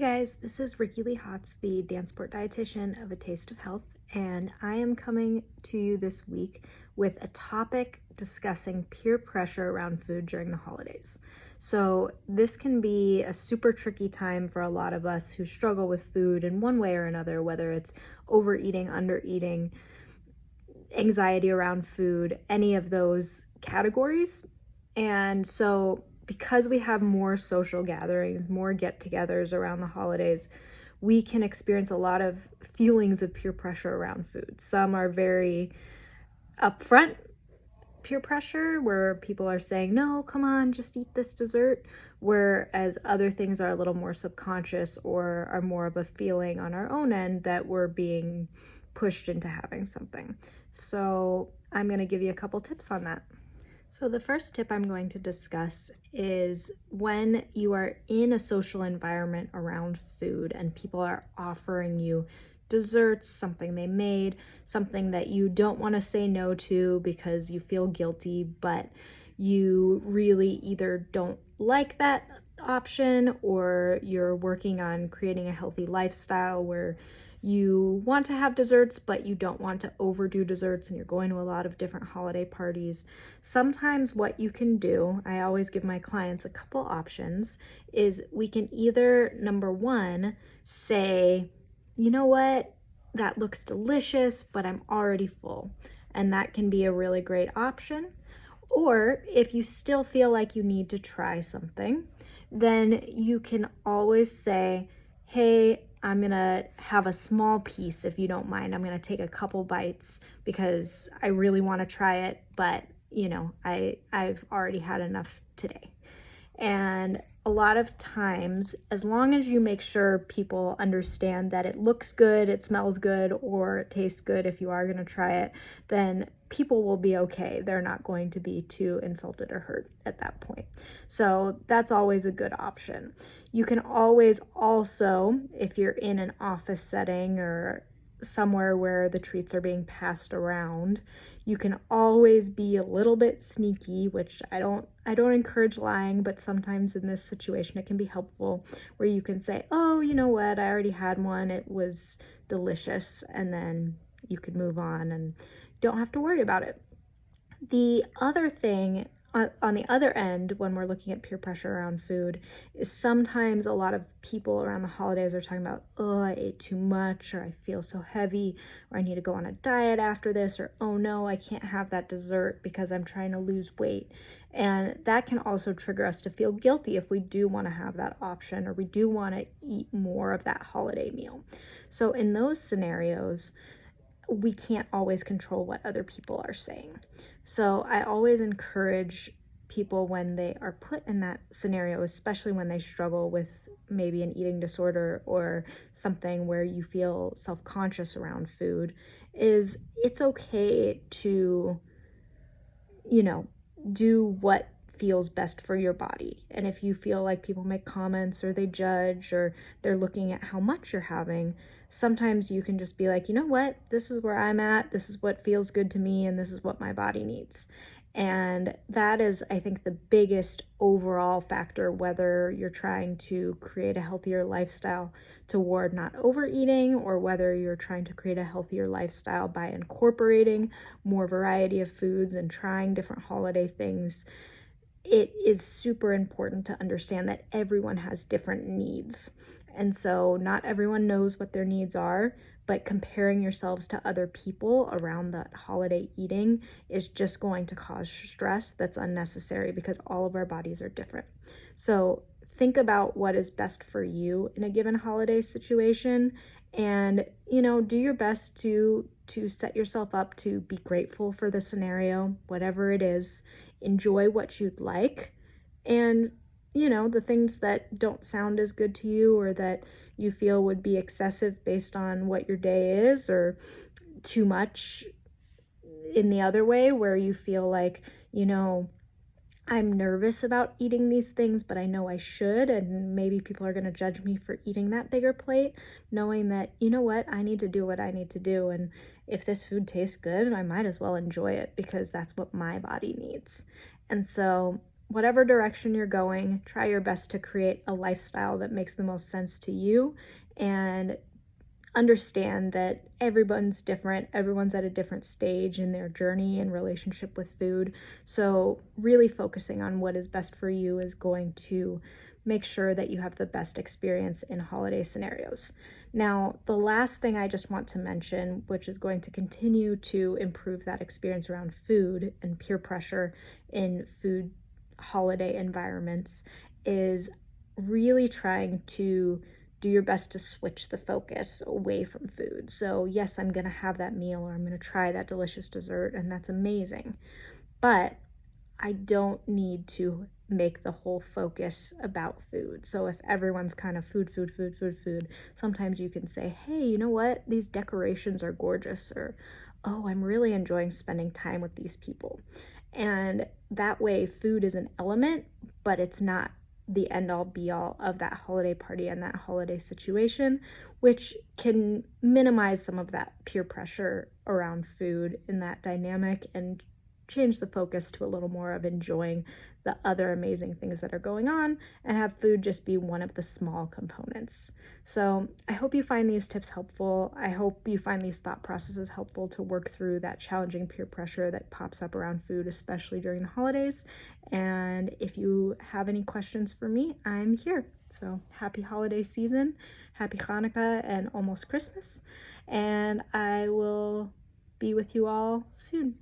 Hey guys, this is Ricci-Lee Hotz, the Dancesport Dietitian of A Taste of Health, and I am coming to you this week with a topic discussing peer pressure around food during the holidays. So this can be a super tricky time for a lot of us who struggle with food in one way or another, whether it's overeating, undereating, anxiety around food, any of those categories. And so because we have more social gatherings, more get-togethers around the holidays, we can experience a lot of feelings of peer pressure around food. Some are very upfront peer pressure where people are saying, no, come on, just eat this dessert. Whereas other things are a little more subconscious or are more of a feeling on our own end that we're being pushed into having something. So I'm going to give you a couple tips on that. So the first tip I'm going to discuss is when you are in a social environment around food and people are offering you desserts, something they made, something that you don't want to say no to because you feel guilty, but you really either don't like that option or you're working on creating a healthy lifestyle where you want to have desserts, but you don't want to overdo desserts and you're going to a lot of different holiday parties. Sometimes what you can do, I always give my clients a couple options, is we can either, number one, say, you know what, that looks delicious, but I'm already full. And that can be a really great option. Or if you still feel like you need to try something, then you can always say, hey, I'm gonna have a small piece if you don't mind. I'm gonna take a couple bites because I really wanna try it, but I've already had enough today. And a lot of times, as long as you make sure people understand that it looks good, it smells good, or it tastes good if you are going to try it, then people will be okay. They're not going to be too insulted or hurt at that point. So that's always a good option. You can always also, if you're in an office setting or somewhere where the treats are being passed around, you can always be a little bit sneaky, which I don't encourage lying, but sometimes in this situation it can be helpful, where you can say, oh, you know what, I already had one, it was delicious, and then you could move on and don't have to worry about it. The other thing on the other end, when we're looking at peer pressure around food, is sometimes a lot of people around the holidays are talking about, oh, I ate too much, or I feel so heavy, or I need to go on a diet after this, or oh no, I can't have that dessert because I'm trying to lose weight. And that can also trigger us to feel guilty if we do want to have that option, or we do want to eat more of that holiday meal. So in those scenarios, we can't always control what other people are saying. So I always encourage people when they are put in that scenario, especially when they struggle with maybe an eating disorder or something where you feel self-conscious around food, is it's okay to, do what feels best for your body. And if you feel like people make comments or they judge or they're looking at how much you're having, sometimes you can just be like, you know what, this is where I'm at, this is what feels good to me, and this is what my body needs. And that is, I think, the biggest overall factor, whether you're trying to create a healthier lifestyle toward not overeating, or whether you're trying to create a healthier lifestyle by incorporating more variety of foods and trying different holiday things. It is super important to understand that everyone has different needs. And so not everyone knows what their needs are, but comparing yourselves to other people around that holiday eating is just going to cause stress that's unnecessary because all of our bodies are different. So think about what is best for you in a given holiday situation, and do your best to set yourself up to be grateful for the scenario, whatever it is. Enjoy what you'd like, and the things that don't sound as good to you or that you feel would be excessive based on what your day is, or too much in the other way where you feel like, I'm nervous about eating these things, but I know I should, and maybe people are going to judge me for eating that bigger plate, knowing that, you know what, I need to do what I need to do, and if this food tastes good, I might as well enjoy it because that's what my body needs. And so whatever direction you're going, try your best to create a lifestyle that makes the most sense to you, and understand that everyone's different. Everyone's at a different stage in their journey and relationship with food. So really focusing on what is best for you is going to make sure that you have the best experience in holiday scenarios. Now, the last thing I just want to mention, which is going to continue to improve that experience around food and peer pressure in food holiday environments, is really trying to do your best to switch the focus away from food. So yes, I'm gonna have that meal, or I'm gonna try that delicious dessert, and that's amazing. But I don't need to make the whole focus about food. So if everyone's kind of food, sometimes you can say, hey, you know what? These decorations are gorgeous, or, oh, I'm really enjoying spending time with these people. And that way, food is an element, but it's not the end all be all of that holiday party and that holiday situation, which can minimize some of that peer pressure around food in that dynamic and change the focus to a little more of enjoying the other amazing things that are going on, and have food just be one of the small components. So I hope you find these tips helpful. I hope you find these thought processes helpful to work through that challenging peer pressure that pops up around food, especially during the holidays. And if you have any questions for me, I'm here. So happy holiday season, happy Hanukkah and almost Christmas, and I will be with you all soon.